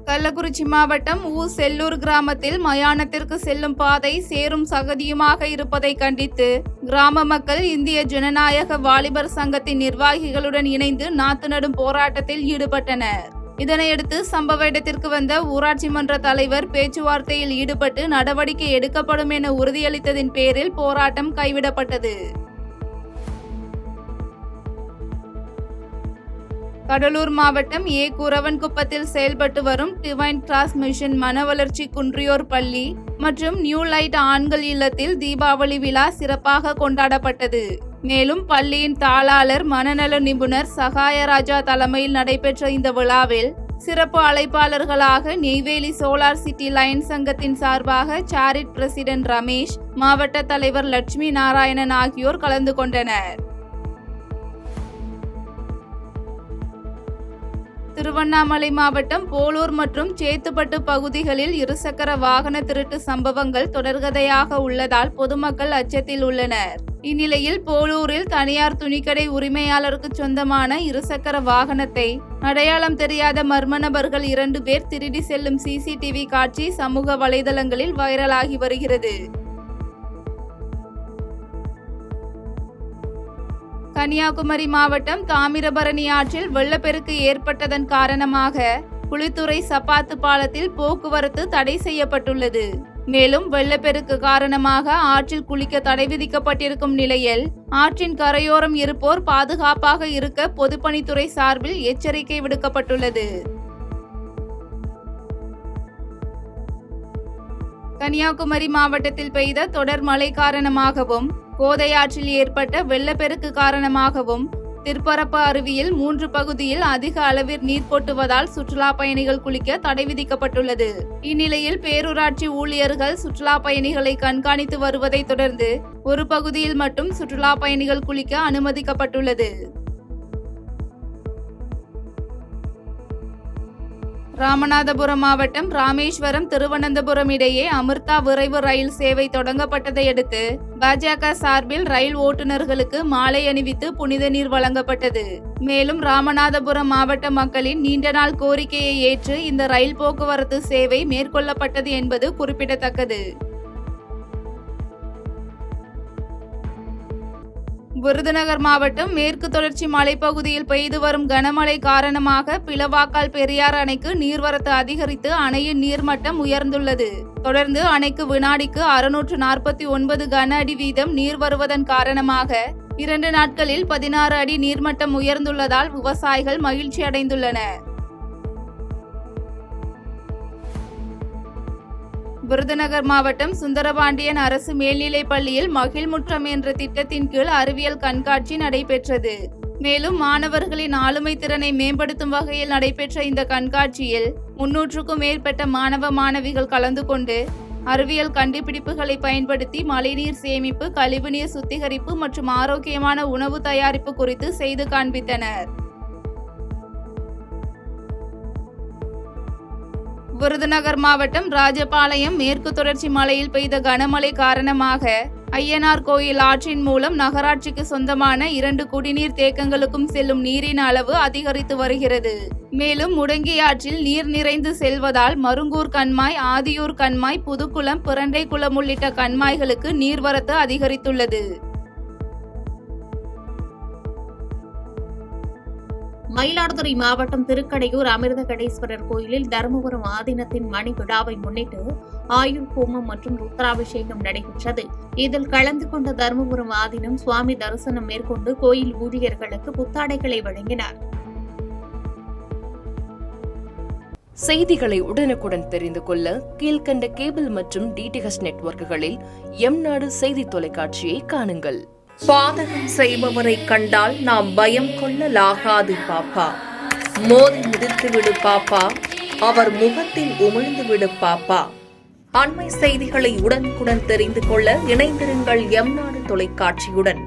கள்ளக்குறிச்சி மாவட்டம் செல்லூர் கிராமத்தில் மயானத்திற்கு செல்லும் பாதை சேரும் சகதியுமாக இருப்பதை கண்டித்து கிராம மக்கள் இந்திய ஜனநாயக வாலிபர் சங்கத்தின் நிர்வாகிகளுடன் இணைந்து நாத்து நடும் போராட்டத்தில் ஈடுபட்டனர். இதனையடுத்து சம்பவ இடத்திற்கு வந்த ஊராட்சி மன்ற தலைவர் பேச்சுவார்த்தையில் ஈடுபட்டு நடவடிக்கை எடுக்கப்படும் என உறுதியளித்ததின் பேரில் போராட்டம் கைவிடப்பட்டது. கடலூர் மாவட்டம் குரவன்குப்பத்தில் செயல்பட்டு வரும் டிவைன் கிராஸ் மிஷன் மன வளர்ச்சி குன்றியோர் பள்ளி மற்றும் நியூ லைட் ஆண்கள் இல்லத்தில் தீபாவளி விழா சிறப்பாக கொண்டாடப்பட்டது. மேலும் பள்ளியின் தாளாளர் மனநல நிபுணர் சகாயராஜா தலைமையில் நடைபெற்ற இந்த விழாவில் சிறப்பு அழைப்பாளர்களாக நெய்வேலி சோலார் சிட்டி லயன்ஸ் சங்கத்தின் சார்பாக சாரிட் பிரசிடென்ட் ரமேஷ், மாவட்ட தலைவர் லட்சுமி நாராயணன் ஆகியோர் கலந்து கொண்டனர். திருவண்ணாமலை மாவட்டம் போலூர் மற்றும் சேத்துப்பட்டு பகுதிகளில் இருசக்கர வாகன திருட்டு சம்பவங்கள் தொடர்கதையாக உள்ளதால் பொதுமக்கள் அச்சத்தில் உள்ளனர். இந்நிலையில் போலூரில் தனியார் துணிக்கடை உரிமையாளருக்கு சொந்தமான இருசக்கர வாகனத்தை அடையாளம் தெரியாத மர்ம நபர்கள் 2 பேர் திருடி செல்லும் CCTV காட்சி சமூக வலைதளங்களில் வைரலாகி வருகிறது. கன்னியாகுமரி மாவட்டம் தாமிரபரணி ஆற்றில் வெள்ளப்பெருக்கு ஏற்பட்டதன் காரணமாக குளித்துறை சப்பாத்து பாலத்தில் போக்குவரத்து தடை செய்யப்பட்டுள்ளது. மேலும் வெள்ளப்பெருக்கு காரணமாக ஆற்றில் குளிக்க தடை விதிக்கப்பட்டிருக்கும் நிலையில் ஆற்றின் கரையோரம் இருப்போர் பாதுகாப்பாக இருக்க பொதுப்பணித்துறை சார்பில் எச்சரிக்கை விடுக்கப்பட்டுள்ளது. கன்னியாகுமரி மாவட்டத்தில் பெய்த தொடர் மழை காரணமாகவும் கோதை ஆற்றில் ஏற்பட்ட வெள்ளப்பெருக்கு காரணமாகவும் திருப்பரப்பு அருவியில் 3 பகுதியில் அதிக அளவில் நீர் கொட்டுவதால் சுற்றுலா பயணிகள் குளிக்க தடை விதிக்கப்பட்டுள்ளது. இந்நிலையில் பேரூராட்சி ஊழியர்கள் சுற்றுலா பயணிகளை கண்காணித்து வருவதை தொடர்ந்து ஒரு பகுதியில் மட்டும் சுற்றுலா பயணிகள் குளிக்க அனுமதிக்கப்பட்டுள்ளது. ராமநாதபுரம் மாவட்டம் ராமேஸ்வரம் திருவனந்தபுரம் இடையே அமிர்தா விரைவு ரயில் சேவை தொடங்கப்பட்டதை அடுத்து பாஜக சார்பில் ரயில் ஓட்டுநர்களுக்கு மாலை அணிவித்து புனித நீர் வழங்கப்பட்டது. மேலும் ராமநாதபுரம் மாவட்ட மக்களின் நீண்ட நாள் கோரிக்கையை ஏற்று இந்த ரயில் போக்குவரத்து சேவை மேற்கொள்ளப்பட்டது என்பது குறிப்பிடத்தக்கது. விருதுநகர் மாவட்டம் மேற்கு தொடர்ச்சி மலைப்பகுதியில் பெய்து வரும் கனமழை காரணமாக பிளவாக்கால் பெரியார் அணைக்கு நீர்வரத்து அதிகரித்து அணையின் நீர்மட்டம் உயர்ந்துள்ளது. தொடர்ந்து அணைக்கு வினாடிக்கு 649 கன அடி வீதம் நீர் வருவதன் காரணமாக 2 நாட்களில் 16 அடி நீர்மட்டம் உயர்ந்துள்ளதால் விவசாயிகள் மகிழ்ச்சி அடைந்துள்ளனர். விருதுநகர் மாவட்டம் சுந்தரபாண்டியன் அரசு மேல்நிலைப் பள்ளியில் மகிழ்முற்றம் என்ற திட்டத்தின் கீழ் அறிவியல் கண்காட்சி நடைபெற்றது. மேலும் மாணவர்களின் ஆளுமை திறனை மேம்படுத்தும் வகையில் நடைபெற்ற இந்த கண்காட்சியில் 300க்கும் மேற்பட்ட மாணவ மாணவிகள் கலந்து கொண்டு அறிவியல் கண்டுபிடிப்புகளை பயன்படுத்தி மழைநீர் சேமிப்பு, கழிவுநீர் சுத்திகரிப்பு மற்றும் ஆரோக்கியமான உணவு தயாரிப்பு குறித்து செய்து காண்பித்தனர். விருதுநகர் மாவட்டம் ராஜபாளையம் மேற்கு தொடர்ச்சி மலையில் பெய்த கனமழை காரணமாக ஐயனார் கோயில் ஆற்றின் மூலம் நகராட்சிக்கு சொந்தமான 2 குடிநீர் தேக்கங்களுக்கும் செல்லும் நீரின் அளவு அதிகரித்து வருகிறது. மேலும் முடங்கி ஆற்றில் நீர் நிறைந்து செல்வதால் மருங்கூர் கண்மாய், ஆதியூர் கண்மாய், புதுக்குளம், பிரண்டைக்குளம் உள்ளிட்ட கண்மாய்களுக்கு நீர்வரத்து அதிகரித்துள்ளது. மயிலாடுதுறை மாவட்டம் திருக்கடையூர் அமிர்தகடேஸ்வரர் கோயிலில் தருமபுரம் ஆதீனத்தின் மணி விழாவை முன்னிட்டு ஆயுள் ஹோமம் மற்றும் ருத்ராபிஷேகம் நடைபெற்றது. இதில் கலந்து கொண்ட தருமபுரம் ஆதீனம் சுவாமி தரிசனம் மேற்கொண்டு கோயில் ஊழியர்களுக்கு புத்தாடைகளை வழங்கினார். செய்திகளை உடனுக்குடன் தெரிந்து கொள்ள கீழ்கண்ட கேபிள் மற்றும் DTH நெட்வொர்க்குகளில் எம்நாடு செய்தி தொலைக்காட்சியை காணுங்கள். பாதகம் செய்பவரை கண்டால் நாம் பயம் கொள்ளலாகாது பாப்பா. மோதி மிதித்து விடு பாப்பா, அவர் முகத்தில் உமிழ்ந்து விடு பாப்பா. அண்மை செய்திகளை உடனுக்குடன் தெரிந்து கொள்ள இணைந்திருங்கள் எம்நாடு தொலைக்காட்சியுடன்.